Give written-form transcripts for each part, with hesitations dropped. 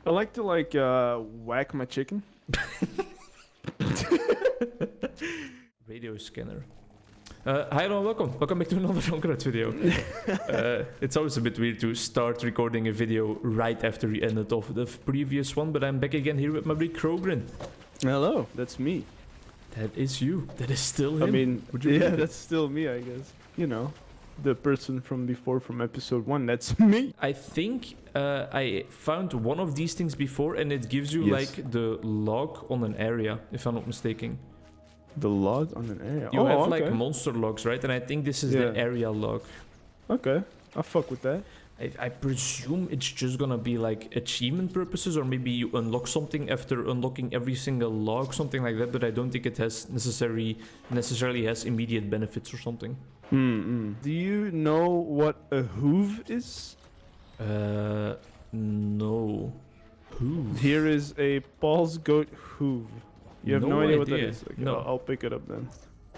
I like to whack my chicken. Radio scanner. Hi and welcome back to another Onkruid video. It's always a bit weird to start recording a video right after we ended off the previous one, but I'm back again here with my big Crowgrin. Hello, that's me. That is you. That is still him. I mean, yeah, that's still me, I guess. You know, the person from before, from episode 1, that's me. I think I found one of these things before, and it gives you like the log on an area, if I'm not mistaken. The log on an area? You have like monster logs, right? And I think this is the area log. Okay, I'll fuck with that. I presume it's just gonna be like achievement purposes, or maybe you unlock something after unlocking every single log, something like that, but I don't think it has necessarily has immediate benefits or something. Do you know what a hoof is? No. Hoof? Here is a Paul's goat hoof. You have no idea what that is? Okay, no. I'll pick it up then.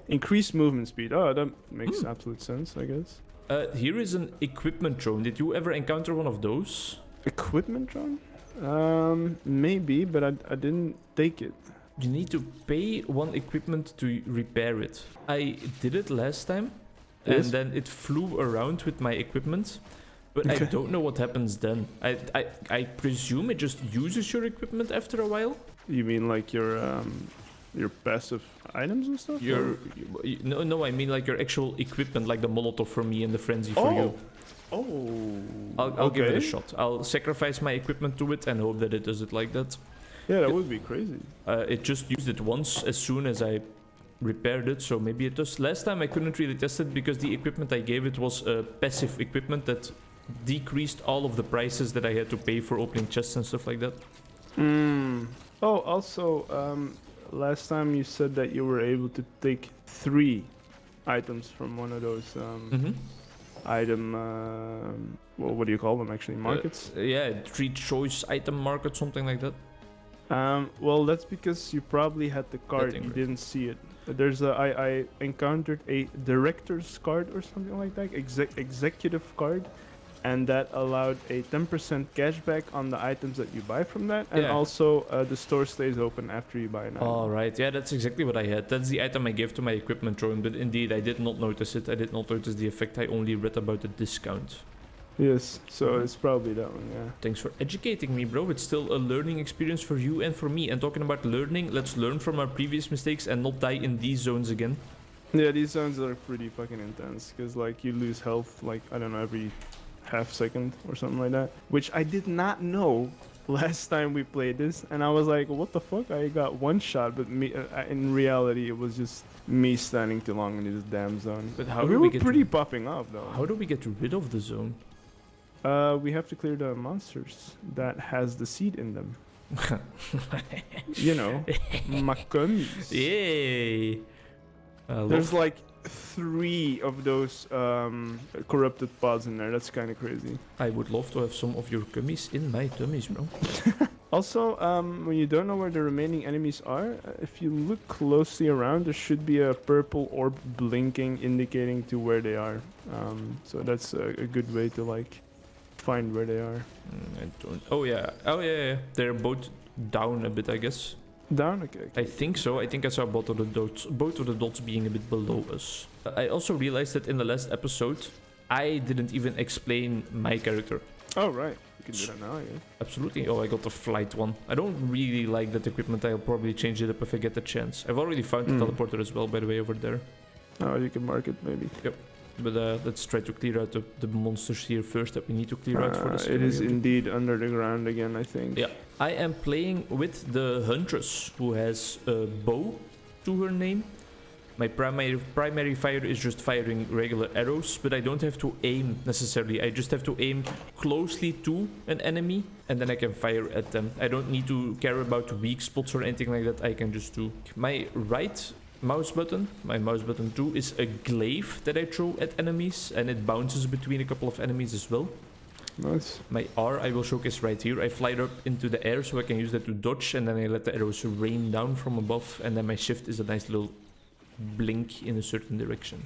Increased movement speed. Oh, that makes absolute sense, I guess. Here is an equipment drone. Did you ever encounter one of those? Equipment drone? Maybe, but I didn't take it. You need to pay one equipment to repair it. I did it last time, and then it flew around with my equipment, but I don't know what happens then. I presume it just uses your equipment after a while. You mean like your passive items and stuff? No, I mean like your actual equipment, like the Molotov for me and the Frenzy for you. I'll give it a shot. I'll sacrifice my equipment to it and hope that it does it like that. Yeah, that would be crazy. It just used it once as soon as I repaired it, so maybe it does. Last time I couldn't really test it because the equipment I gave it was passive equipment that decreased all of the prices that I had to pay for opening chests and stuff like that. Oh, also, last time you said that you were able to take 3 items from one of those item, well, what do you call them actually? Markets? Yeah, 3 choice item market, something like that. Well, that's because you probably had the card, you didn't see it. There's I encountered a director's card or something like that, executive card. And that allowed a 10% cashback on the items that you buy from that. And also, the store stays open after you buy an item. Alright, yeah, that's exactly what I had. That's the item I gave to my equipment drone, but indeed, I did not notice it. I did not notice the effect. I only read about the discount. Yes, so it's probably that one, yeah. Thanks for educating me, bro. It's still a learning experience for you and for me. And talking about learning, let's learn from our previous mistakes and not die in these zones again. Yeah, these zones are pretty fucking intense, because, like, you lose health, like, I don't know, every half second or something like that, which I did not know last time we played this, and I was like, what the fuck, I got one shot, but me in reality it was just me standing too long in this damn zone. But how we were pretty popping up though. How do we get rid of the zone? We have to clear the monsters that has the seed in them. You know, Makumis. Yay! There's like 3 of those corrupted pods in there. That's kind of crazy. I would love to have some of your gummies in my tummies, bro. Also, when you don't know where the remaining enemies are, if you look closely around, there should be a purple orb blinking, indicating to where they are. So that's a good way to like find where they are. I don't. Oh yeah. They're both down a bit, I guess. Down? Okay. I think so. I think I saw both of the dots being a bit below us. I also realized that in the last episode, I didn't even explain my character. Oh, right. You can do that now, yeah. Absolutely. Oh, I got the flight one. I don't really like that equipment. I'll probably change it up if I get the chance. I've already found the teleporter as well, by the way, over there. Oh, you can mark it, maybe. Yep. But let's try to clear out the monsters here first that we need to clear out for this. It is indeed under the ground again, I think. Yeah. I am playing with the Huntress, who has a bow to her name. My primary fire is just firing regular arrows, but I don't have to aim necessarily. I just have to aim closely to an enemy, and then I can fire at them. I don't need to care about weak spots or anything like that. I can just do. My right mouse button, my mouse button 2, is a glaive that I throw at enemies, and it bounces between a couple of enemies as well. Nice. My R I will showcase right here. I fly up into the air so I can use that to dodge, and then I let the arrows rain down from above, and then my shift is a nice little blink in a certain direction.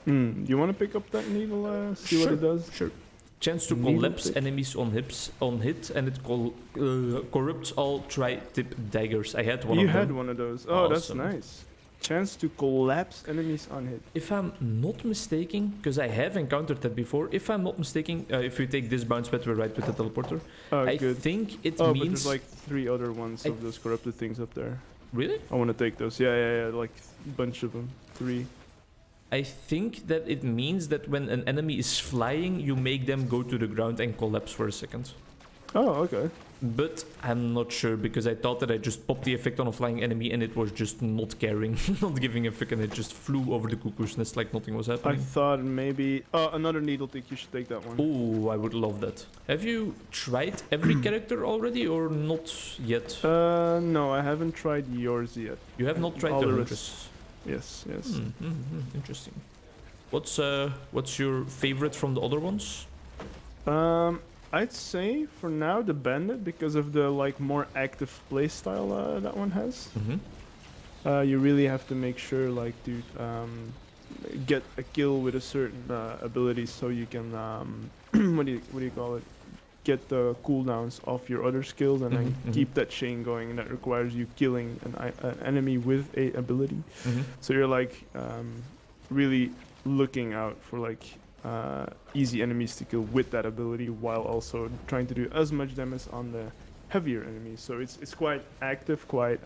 You want to pick up that needle, see what it does? Sure. Chance to Needle collapse pick? enemies on hit, and it corrupts all tri-tip daggers. I had one You of them. had one of those. Oh, that's Awesome. nice. Chance to collapse enemies on hit. If I'm not mistaken, because I have encountered that before, if I'm not mistaken, if you take this bounce pad, we're right with the teleporter. Oh, I good. think it Oh, but means... there's like 3 other ones of those corrupted things up there. Really? I want to take those. Yeah, like a bunch of them. 3. I think that it means that when an enemy is flying, you make them go to the ground and collapse for a second. Oh, okay. But I'm not sure, because I thought that I just popped the effect on a flying enemy and it was just not caring, not giving a fuck, and it just flew over the cuckoo's nest like nothing was I happening. thought maybe... Oh, another needle tick. You should take that one. Oh, I would love that. Have you tried every character already or not yet? No, I haven't tried yours yet. You have not tried all the the Huntress? Yes. Interesting. What's your favorite from the other ones? I'd say for now the bandit, because of the like more active playstyle that one has. You really have to make sure like to get a kill with a certain ability, so you can what do you call it? Get the cooldowns off your other skills, and then keep that chain going. And that requires you killing an enemy with a ability. So you're like really looking out for like easy enemies to kill with that ability, while also trying to do as much damage on the heavier enemies. So it's quite active, quite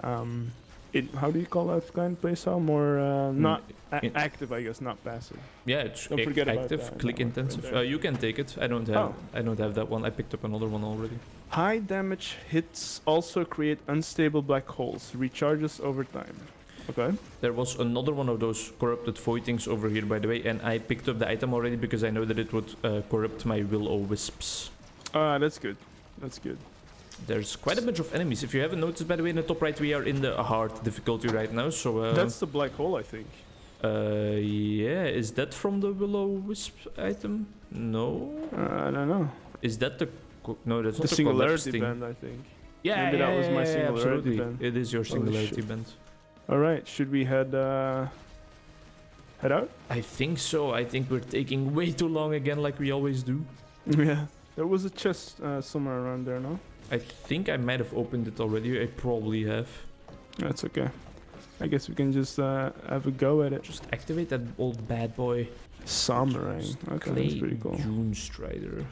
how do you call that kind of playstyle? More not active, I guess, not passive. Yeah, it's Don't forget about active, that, click that one intensive. right there. You can take it. I don't have that one. I picked up another one already. High damage hits also create unstable black holes. Recharges over time. Okay. There was another one of those corrupted voidings over here, by the way, and I picked up the item already because I know that it would corrupt my will-o-wisps. That's good. That's good. There's quite a bunch of enemies. If you haven't noticed, by the way, in the top right, we are in the hard difficulty right now, so... That's the black hole, I think. Yeah, is that from the will-o-wisp item? No? I don't know. Is that the... No, that's The not the singularity thing. band, I think. Yeah, maybe that was my singularity absolutely. band. It is your singularity shit. band. Alright, should we head out? I think so. I think we're taking way too long again, like we always do. Yeah. There was a chest somewhere around there, no? I think I might have opened it already. I probably have. That's okay. I guess we can just have a go at it. Just activate that old bad boy. Samurai. Okay, that's pretty cool. June Strider.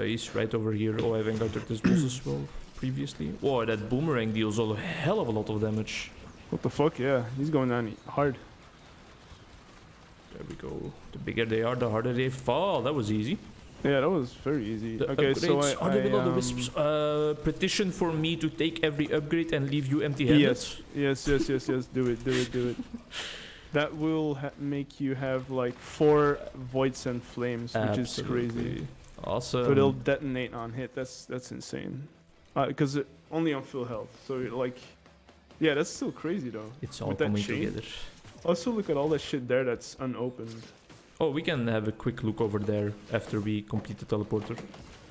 He's right over here. Oh, I've encountered this boss as well previously. Whoa, that boomerang deals a hell of a lot of damage. What the fuck? Yeah, he's going down hard. There we go. The bigger they are, the harder they fall. That was easy. Yeah, that was very easy. The Okay, so upgrades are the will of the I wisps. Petition for me to take every upgrade and leave you empty-handed. yes. Do it. That will make you have like 4 void send flames, which is crazy. Awesome. But it'll detonate on hit. That's insane. Because only on full health. So you're like, yeah, that's still crazy though. It's all with that coming chain. together. Also, look at all that shit there that's unopened. Oh, we can have a quick look over there after we complete the teleporter.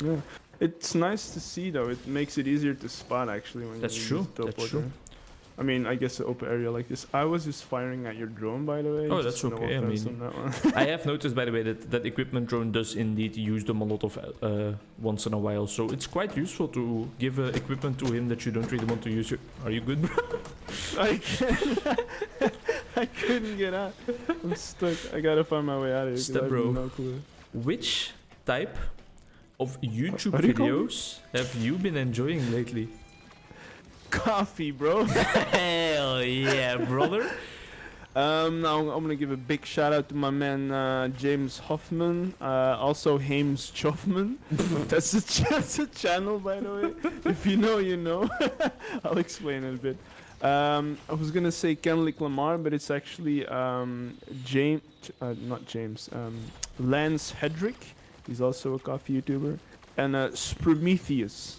Yeah, it's nice to see though. It makes it easier to spot actually when That's you true. use the That's teleporter. true. I mean, I guess an open area like this. I was just firing at your drone, by the way. Oh, just that's no okay, I offense mean- on that one. I have noticed, by the way, that equipment drone does indeed use them a lot of once in a while. So it's quite useful to give equipment to him that you don't really want to use. Are you good, bro? I couldn't get out. I'm stuck. I gotta find my way out of here. 'cause Step, I have bro. No clue. Which type of YouTube What do you call me? videos have you been enjoying lately? Coffee, bro. Hell yeah, brother. Now I'm gonna give a big shout out to my man James Hoffman, also Hames Choffman. that's a channel, by the way. If you know, you know. I'll explain it a bit. I was gonna say Kendrick Lamar, but it's actually Lance Hedrick. He's also a coffee YouTuber, and Sprometheus.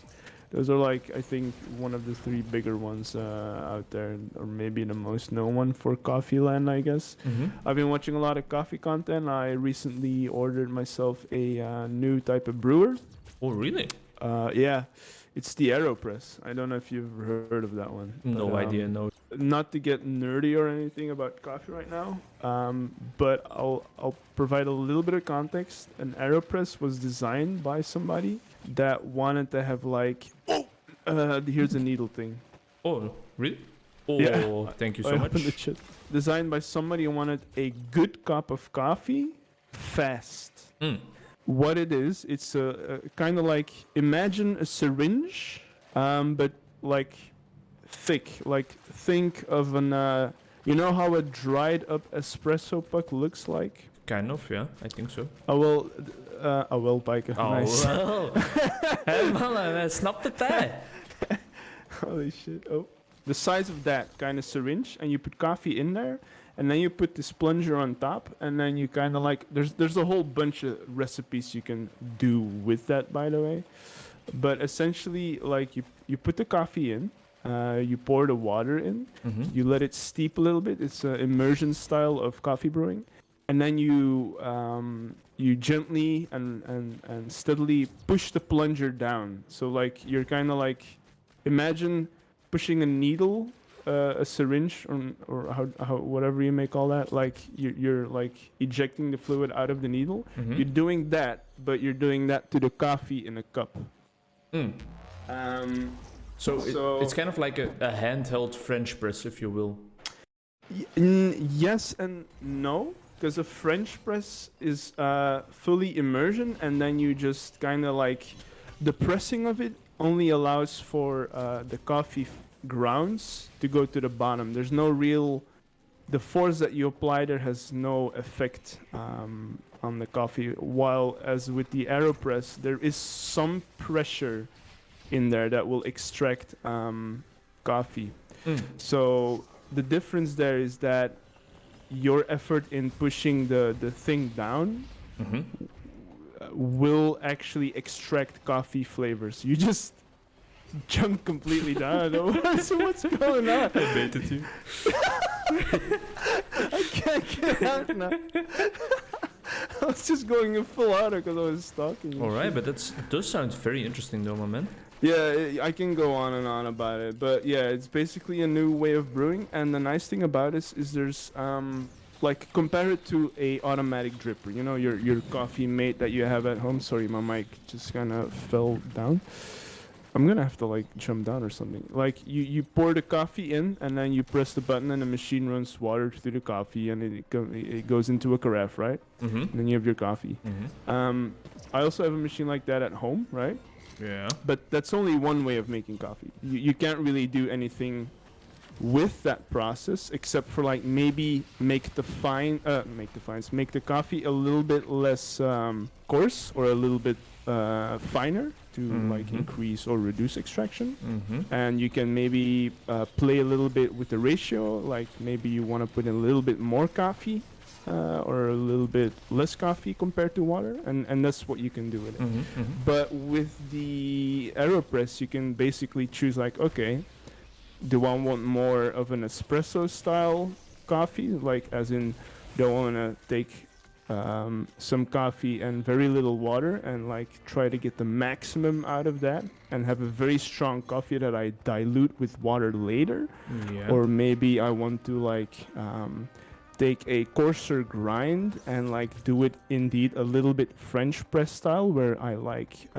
Those are like, I think, one of the 3 bigger ones out there, or maybe the most known one for coffee land, I guess. I've been watching a lot of coffee content. I recently ordered myself a new type of brewer. Oh, really? Yeah, It's the AeroPress. I don't know if you've heard of that one. No idea, no. Not to get nerdy or anything about coffee right now, but I'll provide a little bit of context. An AeroPress was designed by somebody that wanted to have like, here's a needle thing. Oh, really? Oh, Yeah. thank you I so opened the much. shit. Designed by somebody who wanted a good cup of coffee fast. Mm. What it is, it's a kind of like, imagine a syringe, but like thick. Like think of an, you know how a dried up espresso puck looks like? Kind of, yeah, I think so. Pike. Oh, Nice. wel. Hé man, snapt het hè? Holy shit. Oh. The size of that kind of syringe, and you put coffee in there, and then you put this plunger on top, and then you kind of like, there's a whole bunch of recipes you can do with that, by the way. But essentially, like you put the coffee in, you pour the water in, you let it steep a little bit. It's an immersion style of coffee brewing, and then you gently and steadily push the plunger down. So like you're kind of like, imagine pushing a needle, a syringe, or how whatever you may call that. Like you're like ejecting the fluid out of the needle. You're doing that, but you're doing that to the coffee in a cup. Mm. So it's kind of like a handheld French press, if you will. Yes and no, because a French press is fully immersion, and then you just kind of like, the pressing of it only allows for the coffee grounds to go to the bottom. There's no real, the force that you apply there has no effect on the coffee. While as with the AeroPress, there is some pressure in there that will extract coffee. So the difference there is that your effort in pushing the thing down will actually extract coffee flavors. You just jump completely down. I don't know what's going on. I baited you. I can't get out now. I was just going in full auto because I was talking. Alright, but it does sound very interesting though, my man. Yeah, I can go on and on about it, but yeah, it's basically a new way of brewing, and the nice thing about it is there's like, compare it to a automatic dripper. You know, your coffee mate that you have at home. Sorry, my mic just kind of fell down. I'm gonna have to like jump down or something. Like you pour the coffee in, and then you press the button, and the machine runs water through the coffee, and it goes into a carafe, right? And then you have your coffee. I also have a machine like that at home, right? Yeah. But that's only one way of making coffee. You can't really do anything with that process except for like maybe make the coffee a little bit less coarse, or a little bit finer to like increase or reduce extraction. And you can maybe play a little bit with the ratio, like maybe you want to put in a little bit more coffee or a little bit less coffee compared to water, and that's what you can do with it. But with the AeroPress, you can basically choose like, okay, do I want more of an espresso style coffee, like as in, do I want to take some coffee and very little water and like try to get the maximum out of that and have a very strong coffee that I dilute with water later? Or maybe I want to like take a coarser grind and like do it indeed a little bit French press style, where I like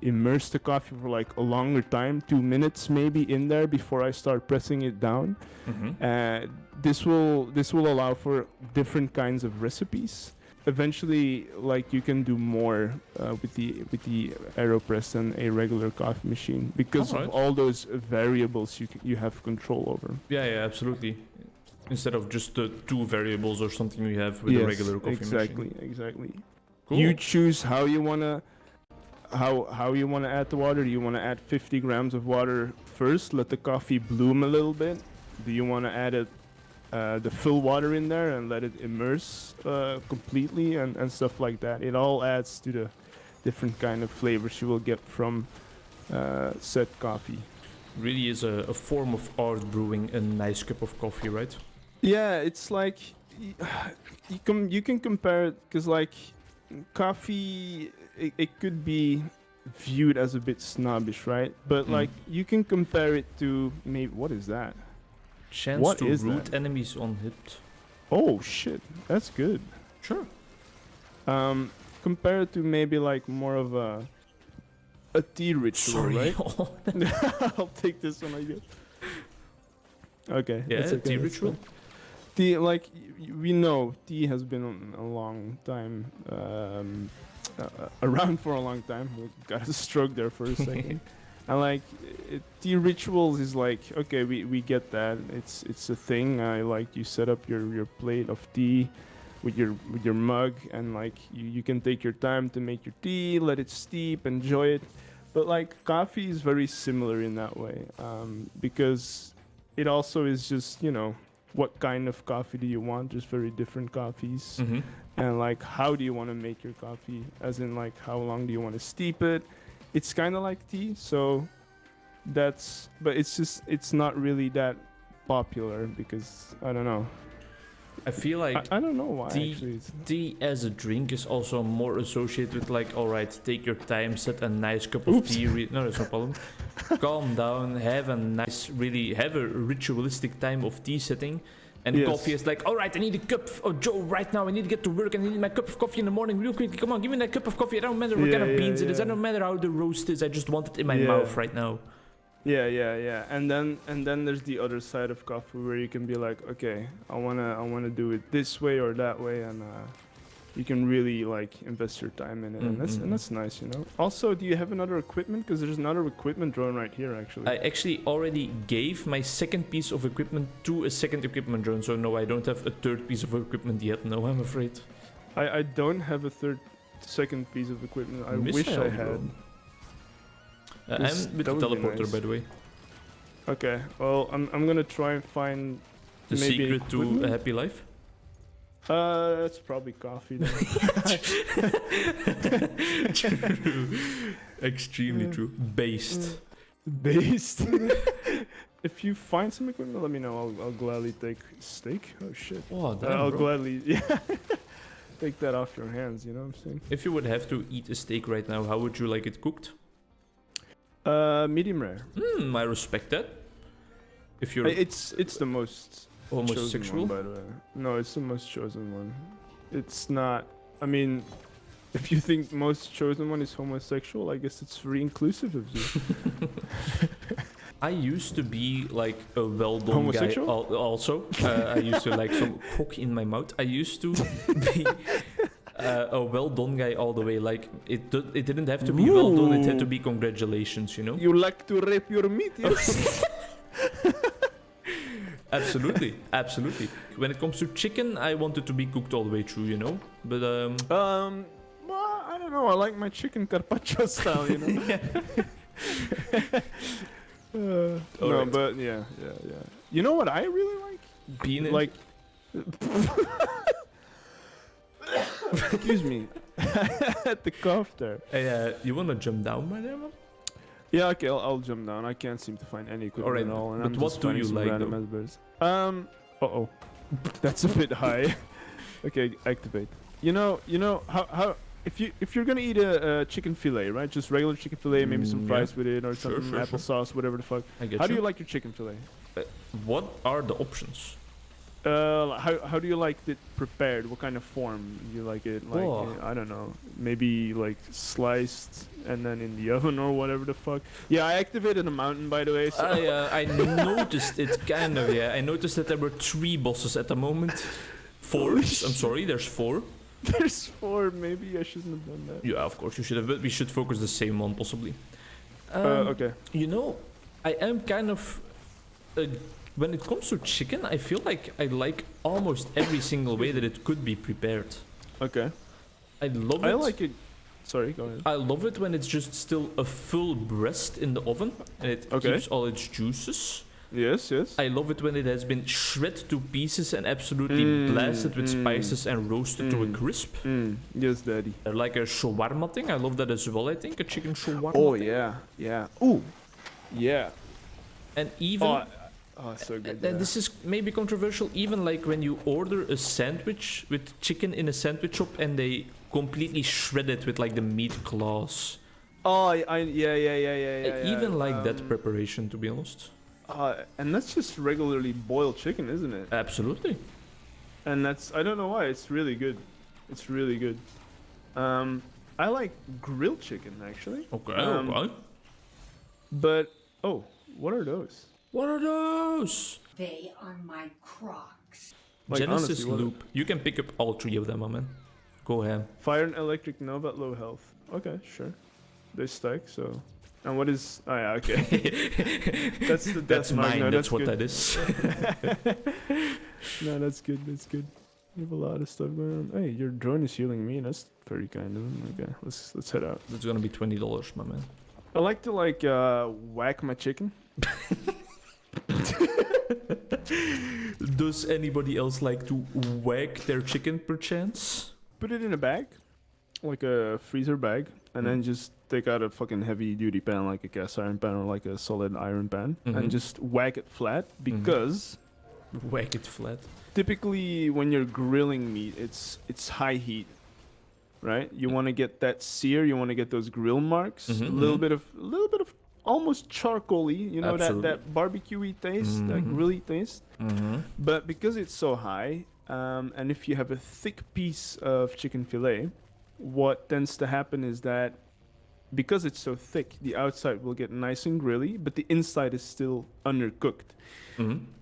immerse the coffee for like a longer time, 2 minutes maybe in there before I start pressing it down. This will allow for different kinds of recipes. Eventually, like, you can do more with the AeroPress than a regular coffee machine because of all those variables you have control over. Yeah, absolutely. Instead of just the 2 variables or something you have with a regular coffee machine. Exactly. Cool. You choose how you wanna add the water. Do you wanna add 50 grams of water first, let the coffee bloom a little bit? Do you wanna add it the full water in there and let it immerse completely and stuff like that? It all adds to the different kind of flavors you will get from said coffee. Really is a form of art brewing a nice cup of coffee, right? Yeah, it's like you can compare it because like coffee, it could be viewed as a bit snobbish, right? But like you can compare it to maybe what is that? Chance What to is root that? enemies on hit. Oh shit, that's good. Sure. Compare it to maybe like more of a tea ritual, Sorry. right? I'll take this one, I guess. Okay. Yeah, that's okay, tea that's ritual. fine. Tea, like we know, tea has been a long time around for a long time. We got a stroke there for a second. And like tea rituals is like okay, we get that. It's a thing. Like you set up your plate of tea with your mug, and like you can take your time to make your tea, let it steep, enjoy it. But like coffee is very similar in that way, because it also is just what kind of coffee do you want? There's very different coffees, and like how do you want to make your coffee? As in like how long do you want to steep it? It's kind of like tea, so but it's not really that popular because I don't know. I feel like I don't know why tea, actually. tea as a drink is also more associated with like, all right, take your time, set a nice cup of tea. No, that's no problem. Calm down, have a ritualistic time of tea setting. And coffee is like, all right, I need a cup of Joe right now. I need to get to work and I need my cup of coffee in the morning real quick. Come on, give me that cup of coffee. It don't matter what kind of beans it is. It don't matter how the roast is. I just want it in my mouth right now. Yeah. And then there's the other side of coffee where you can be like, okay, I wanna do it this way or that way, and you can really like invest your time in it, and that's nice, Also, do you have another equipment? Because there's another equipment drone right here, actually. I actually already gave my second piece of equipment to a second equipment drone, so no, I don't have a third piece of equipment yet. No, I'm afraid. I don't have a second piece of equipment. I wish I had. I'm with the teleporter, nice. By the way. Okay, well, I'm gonna try and find the maybe secret to a happy life. It's probably coffee. True, extremely true. Based. If you find some equipment, let me know. I'll gladly take steak. Oh shit. Oh, damn, I'll bro. gladly take that off your hands. You know what I'm saying? If you would have to eat a steak right now, how would you like it cooked? Medium rare. I respect that. If you're, it's the most homosexual one, by the way. No, it's the most chosen one. It's not. I mean, if you think most chosen one is homosexual, I guess it's very inclusive of you. I used to be like a well-done guy. Also, I used to like some cock in my mouth. I used to be a well-done guy all the way. Like it didn't have to be well done. It had to be congratulations. You like to rape your meat, yes? Absolutely. When it comes to chicken, I want it to be cooked all the way through. But well, I don't know. I like my chicken carpaccio style. No, right. But yeah. You know what I really like? Bean like. Excuse me. At the cough there. Hey, you wanna jump down by there, man? Yeah, okay, I'll jump down. I can't seem to find any equipment at all. And but I'm what do you like, though? Uh-oh. That's a bit high. Okay, activate. You know how if you're gonna eat a chicken fillet, right? Just regular chicken fillet, maybe some fries with it or something, applesauce, whatever the fuck. How do you like your chicken fillet? What are the options? How do you like it prepared? What kind of form you like it? Like I don't know, maybe like sliced and then in the oven or whatever the fuck. Yeah, I activated a mountain, by the way. So. I noticed it kind of. Yeah, I noticed that there were 3 bosses at the moment. 4. I'm sorry, there's 4. There's 4. Maybe I shouldn't have done that. Yeah, of course you should have. But we should focus the same one possibly. Okay. I am kind of. When it comes to chicken, I feel like I like almost every single way that it could be prepared. Okay. I love it. I like it. Sorry, go ahead. I love it when it's just still a full breast in the oven and it keeps all its juices. Yes. I love it when it has been shredded to pieces and absolutely blasted with spices and roasted to a crisp. Yes, daddy. Like a shawarma thing. I love that as well, I think. A chicken shawarma thing. Yeah. Ooh. Yeah. And even... Oh, so good. This is maybe controversial, even like when you order a sandwich with chicken in a sandwich shop and they completely shred it with like the meat claws. Oh, yeah. I even like that preparation, to be honest. And that's just regularly boiled chicken, isn't it? Absolutely. And that's, I don't know why, it's really good. It's really good. I like grilled chicken, actually. Okay, okay. But, oh, what are those? What are those? They are my Crocs. Like, Genesis honestly, loop. You can pick up all 3 of them, my man. Go ahead. Fire and electric nova at low health. Okay, sure. They stack, so... And what is... Oh, yeah, okay. That's the death That's mark. mine, No, that's what good. that is. No, that's good, that's good. You have a lot of stuff going on. Hey, your drone is healing me. That's very kind of him. Okay, let's head out. That's gonna be $20, my man. I like to whack my chicken. Does anybody else like to whack their chicken perchance? Put it in a bag, like a freezer bag, and then just take out a fucking heavy duty pan, like a cast iron pan or like a solid iron pan, and just whack it flat because Whack it flat. typically when you're grilling meat, it's high heat, right? You want to get that sear, you want to get those grill marks, a little bit of almost charcoaly, you know, that barbecue-y taste, that grilly taste. But because it's so high, and if you have a thick piece of chicken fillet, what tends to happen is that because it's so thick, the outside will get nice and grilly, but the inside is still undercooked.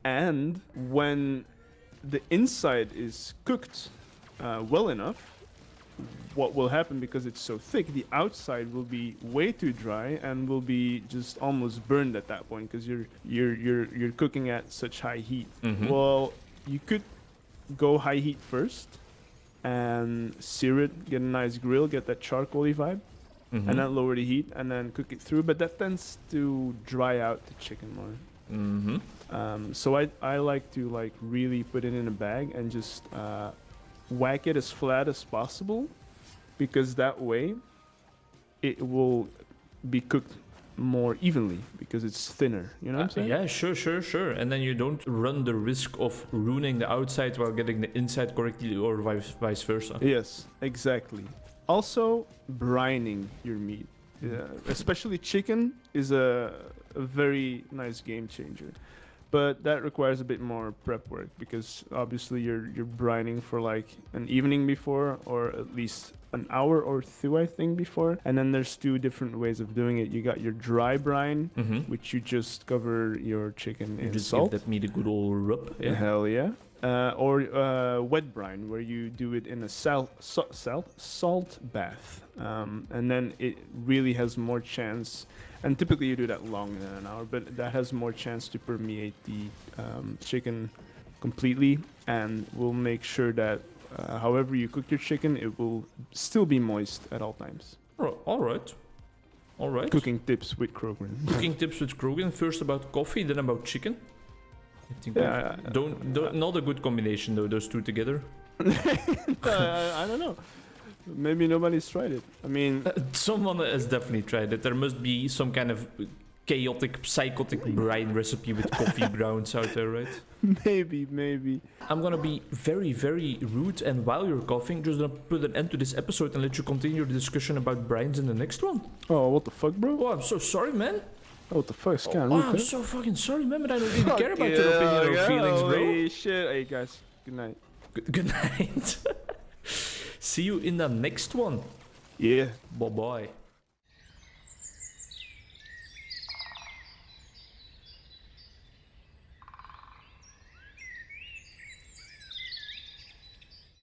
And when the inside is cooked well enough, what will happen, because it's so thick, the outside will be way too dry and will be just almost burned at that point because you're cooking at such high heat. Well, you could go high heat first and sear it, get a nice grill, get that charcoaly vibe, and then lower the heat and then cook it through. But that tends to dry out the chicken more. So I like to really put it in a bag and just whack it as flat as possible, because that way it will be cooked more evenly because it's thinner, you know what I'm saying? Yeah, sure. And then you don't run the risk of ruining the outside while getting the inside correctly, or vice versa. Yes, exactly. Also, brining your meat, especially chicken, is a very nice game changer. But that requires a bit more prep work, because obviously you're brining for like an evening before, or at least an hour or two, I think, before. And then there's 2 different ways of doing it. You got your dry brine, which you just cover your chicken in just salt. give that meat a good old rub. Yeah. Hell yeah. Or wet brine, where you do it in a salt bath. And then it really has more chance. And typically you do that longer than an hour, but that has more chance to permeate the chicken completely, and will make sure that however you cook your chicken, it will still be moist at all times. All right. Cooking tips with Crowgrin. Cooking tips with Crowgrin. First about coffee, then about chicken. I think not a good combination though, those 2 together. I don't know. Maybe nobody's tried it. I mean, someone has definitely tried it. There must be some kind of chaotic, psychotic brine recipe with coffee grounds out there, right? Maybe. I'm gonna be very, very rude, and while you're coughing, just gonna put an end to this episode and let you continue the discussion about brines in the next one. Oh, what the fuck, bro? Oh, I'm so sorry, man. Oh, what the fuck? It's Oh, I'm so fucking sorry, man, but I don't really care about your opinion or feelings, bro. Holy shit. Hey, guys. Good night. Good night. See you in the next one. Yeah. Bye-bye.